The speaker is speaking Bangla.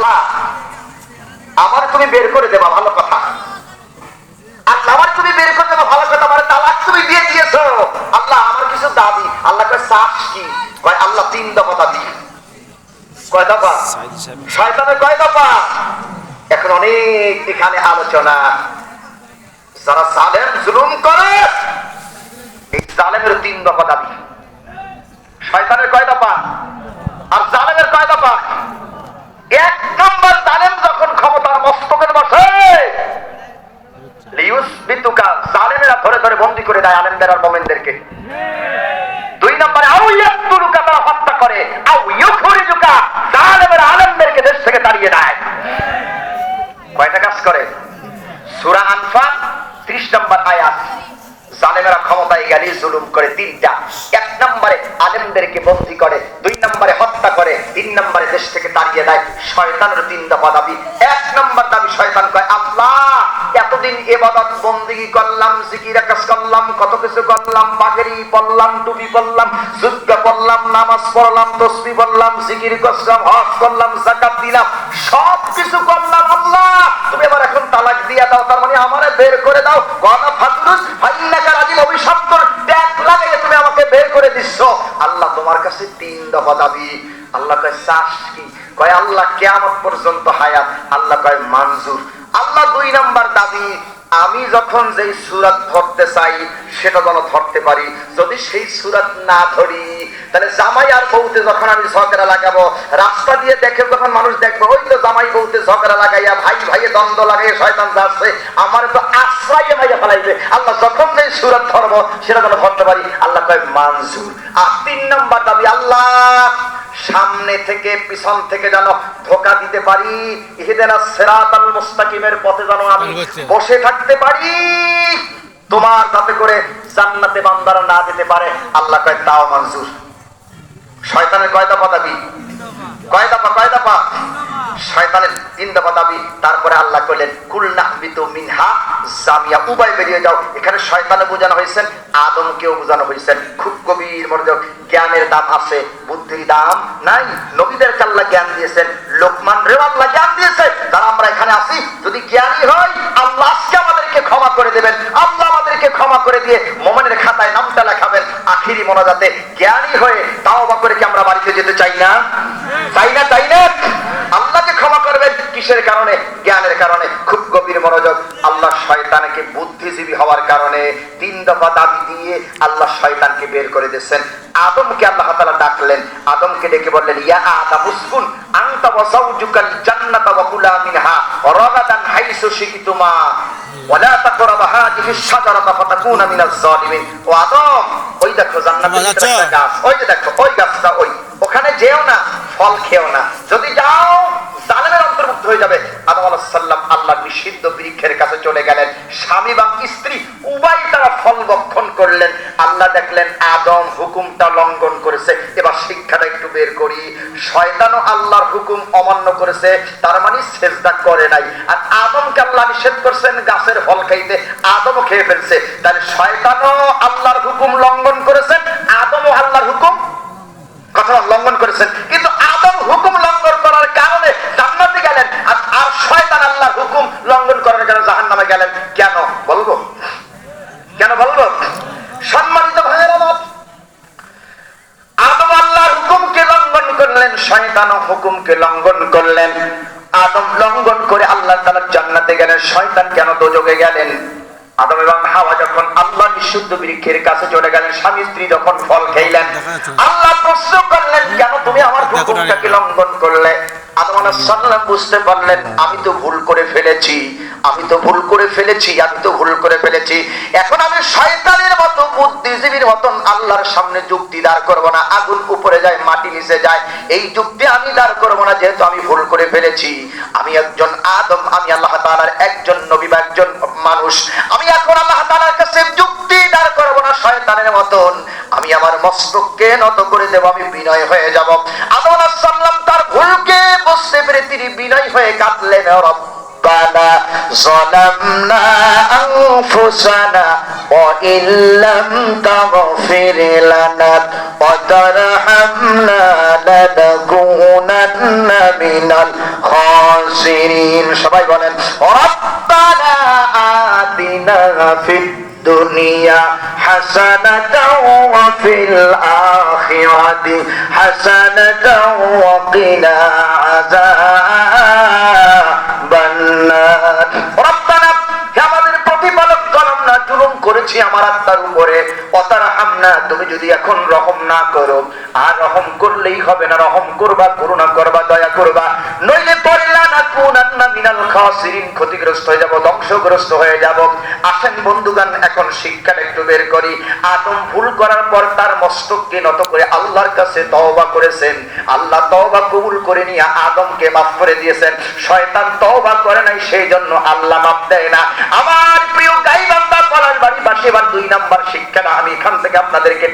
আল্লাহ আমার তুমি বের করে দেবা, ভালো কথা। আল্লাহ আমার তুমি বের করে দেবা, ভালো কথা। আমার তালাক তুমি দিয়ে দিয়েছো, আল্লাহ আমার কিছু দাবি। আল্লাহ কয় চাস কি? কয় আল্লাহ 3 দফা দাবি। কয় দফা? শয়তানের কয় দফা? এখন অনেক এখানে আলোচনা। যারা জালেম জুলুম করে, এই জালেমের 3 দফা দাবি। শয়তানের কয় দফা আর জালেমের কয় দফা? 1 নম্বর, জালেম যখন ক্ষমতার মস্তকের বসে, লিউসবিতুকা, জালেমেরা ধরে ধরে বন্দী করে দেয় আলেমদের আর মুমিনদেরকে। 2 নম্বরে আউ ইয়াকতুলুকা, তারা হত্যা করে। আউ ইউখরিজুকা, জালেমেরা আলেমদেরকে দেশ থেকে তাড়িয়ে দেয়। কয়টা কাজ করে? সূরা আনফাল 30 নম্বর আয়াত। জালেমেরা ক্ষমতায় গেলে জুলুম করে 3টা। 1 নম্বরে আলেমদেরকে বন্দী করে, 2 নম্বরে হত্যা করে, 3 নম্বরে দেশ থেকে তাড়িয়ে দেয়। শয়তানের 3 দফা দাবি। 1 নম্বর দাবি, শয়তান কয় আল্লাহ এতদিন ইবাদত বন্দেগী করলাম, জিকির কাজ করলাম, কত কিছু করলাম, পাগড়ি পরলাম, টুপি পরলাম, যুদ্ধ করলাম, নামাজ পড়লাম, তাসবিহ পড়লাম, জিকির করলাম, হজ করলাম, যাকাত দিলাম, সব কিছু করলাম। আল্লাহ তুমি আবার এখন তালাক দিয়া দাও, তার মানে আমারে বের করে দাও। গনা ফাতুরুস ফাইন্নাকা রাজিম, অভিশপ্তর ট্যাগ লাগিয়ে তুমি আমাকে বের করে দিচ্ছ। আল্লাহ তোমার কাছে 3 দফা দাবি। আল্লাহ কয় চাস কি? কয় আল্লাহ কিয়ামত পর্যন্ত হায়াত। আল্লাহ কয় মঞ্জুর। আল্লাহ 2 নম্বর দাবি, আমি যখন যেই সূরা ধরতে চাই সেটা যেন ধরতে পারি। যদি সেই সূরা না ধরি, তাহলে জামাই আর বউতে যখন আমি ঝগড়া লাগাবো, রাস্তা দিয়ে দেখে যখন মানুষ দেখবে ওই তো জামাই বউতে ঝগড়া লাগাইয়া, ভাই ভাইয়ে দ্বন্দ্ব লাগাইয়া শয়তান যাচ্ছে, আমার তো আশ্রয় ভাইয়া ফেলাইবে। আল্লাহ যখন যেই সূরা ধরবো সেটা যেন ধরতে পারি। আল্লাহ কয় মঞ্জুর। আর 3 নম্বর দাবি, আল্লাহ সামনে থেকে পিছন থেকে যেন ধোঁকা দিতে পারি, ইহদিনাস সিরাতাল মুস্তাকিমের পথে যেন আমি বসে থাকতে পারি, তোমার যাতে করে জান্নাতে বান্দারা না যেতে পারে। আল্লাহ কয় তাও মঞ্জুর। শয়তানের কয় দফা দাবি? কয় দফা? কয় দফা? শয়তানের 3 দফা দাবি। তারপরে আল্লাহ কইলেন কুলনাহবিতু মিনহা জামিয়া, উভয় বেরিয়ে যাও। এখানে শয়তানে বোঝানো হয়েছেন, আদমকেও বোঝানো হয়েছেন। খুব গভীর মনোযোগ। জ্ঞানের দাম আছে, বুদ্ধির দাম নাই। নবীদেরকে আল্লাহ জ্ঞান দিয়েছেন, লোকমান রেও আল্লাহ জ্ঞান দিয়েছে। যারা আমরা এখানে আছি যদি জ্ঞানী হই, আল্লাহ আজকে আমাদেরকে ক্ষমা করে দেবেন। আল্লাহ আমাদেরকে ক্ষমা করে দিয়ে মুমিনের খাতায় নামটা লেখাবেন। আখিরি মোনাজাতে জ্ঞানী হয়ে তাওবা করে কি আমরা বাড়িতে যেতে চাই না? চাই না? চাই না? আল্লাহকে ক্ষমা করবেন কিসের কারণে? জ্ঞানের কারণে। খুব গভীর মনোযোগ। আল্লাহ শয়তানকে বুদ্ধিজীবী হওয়ার কারণে 3 দফা দাবি দিয়ে আল্লাহ শয়তানকে বের করে দিয়েছেন। আদমকে আল্লাহ তাআলা ডাকলেন, আদমকে ডেকে বললেন ইয়া আদম উসকুন আনতা ওয়া যাওজুকাল জান্নাতা ওয়া কুলা মিনহা রাগাদান হাইসু শিকতুমা ওয়ালা তাকরাবা হাযিহিশ শাজারাতা ফাতাকুনা মিনাজ জালিমিন। ও আদম, ওই দেখো জান্নাতের একটা গাছ, ওই যে দেখো ওই গাছটা, ওখানে যেও না, ফল খেও না। যদি যাও জালেমের অন্তর্ভুক্ত হয়ে যাবে। আদম আলাইহিস সালাম আল্লাহ নিষিদ্ধ বৃক্ষের কাছে চলে গেলেন। স্বামী এবং স্ত্রী উভয় তারা ফল ভক্ষণ করলেন। আল্লাহ দেখলেন আদম হুকুমটা লঙ্ঘন করেছে। এবার শিক্ষাটা একটু বের করি। শয়তানও আল্লাহর হুকুম অমান্য করেছে, তার মানে সিজদা করে নাই। আর আদমকে আল্লাহ নিষেধ করছেন গাছের ফল খাইতে, আদমও খেয়ে ফেলছে। তাহলে শয়তানও আল্লাহর হুকুম লঙ্ঘন করেছেন, আদমও আল্লাহর হুকুম কথা লঙ্ঘন করেছেন। কিন্তু আদম হুকুম লঙ্ঘন করার কারণে জান্নাতে গেলেন, আর শয়তান আল্লাহর হুকুম লঙ্ঘন করার কারণে জাহান্নামে গেলেন। কেন বলবো? কেন বলবো? সম্মানিত ভাইয়েরা, আদম আল্লাহর হুকুমকে লঙ্ঘন করলেন, শয়তানও হুকুমকে লঙ্ঘন করলেন। আদম লঙ্ঘন করে আল্লাহ তাআলা জান্নাতে গেলেন, শয়তান কেন দোজখে গেলেন? আদম এবং হাওয়া যখন আল্লাহ নিষিদ্ধ বৃক্ষের কাছে চলে গেলেন, স্বামী স্ত্রী যখন ফল খেলেন, আল্লাহ প্রশ্ন করলেন কেন তুমি আমার হুকুমটাকে লঙ্ঘন করলে? আদম আলাইহিস সালাম বুঝতে পারলেন আমি তো ভুল করে ফেলেছি, আমি তো ভুল করে ফেলেছি, আমি তো ভুল করে ফেলেছি। এখন আমি শয়তানের মতো বুদ্ধিজীবীর মতন আল্লাহর সামনে যুক্তি দাঁড় করব না। আগুন উপরে যায় মাটি নিচে যায়, এই যুক্তি আমি দাঁড় করব না, যেহেতু আমি ভুল করে ফেলেছি। আমি একজন আদম, আমি আল্লাহ তাআলার একজন নবী বা একজন মানুষ। আমি এখন আল্লাহ তাআলার কাছে যুক্তি দাঁড় করব না শয়তানের মতন। আমি আমার মস্তককে নত করে দেব, আমি বিনয় হয়ে যাব। আদম আলাইহিস সালাম তার ভুলকে বুঝতে পেরে তিনি বিনয় হয়ে কাঁদলেন, রব্বানা যালামনা আনফুসানা ওয়া ইল্লাম তাগফির লানা ওয়া তারহামনা লানাকুনান্না মিনাল الخاسرين সবাই বলেন ربنا آتنا في الدنيا حسنة وفي الآخرة حسنة وقنا عذاب النار ربنا আমাদের প্রতিপালক জনম না জুলুম করেছি আমার আত্মার উপরে অতারহামনা তুমি যদি এখন রহম না করো আর রহম করলেই হবে না রহম করবা করুণা করবা দয়া করবা নইলে পড়লা না কুনান্না মিনাল খাসিরিন ক্ষতিগ্রস্ত হয়ে যাব ধ্বংসগ্রস্ত হয়ে যাব আসেন বন্ধুগণ এখন শিক্ষাটা একটু বের করি আদম ভুল করার পর তার মস্তককে নত করে আল্লাহর কাছে তওবা করেছেন আল্লাহ তওবা কবুল করে নিয়ে আদমকে মাফ করে দিয়েছেন শয়তান তওবা করে নাই সেই জন্য আল্লাহ মাফ দেয় না আমার প্রিয় গাইবান্ধা পলাশবাড়িবাসী এবার 2 নাম্বার শিক্ষাটা আমি এখান থেকে আপনাদেরকে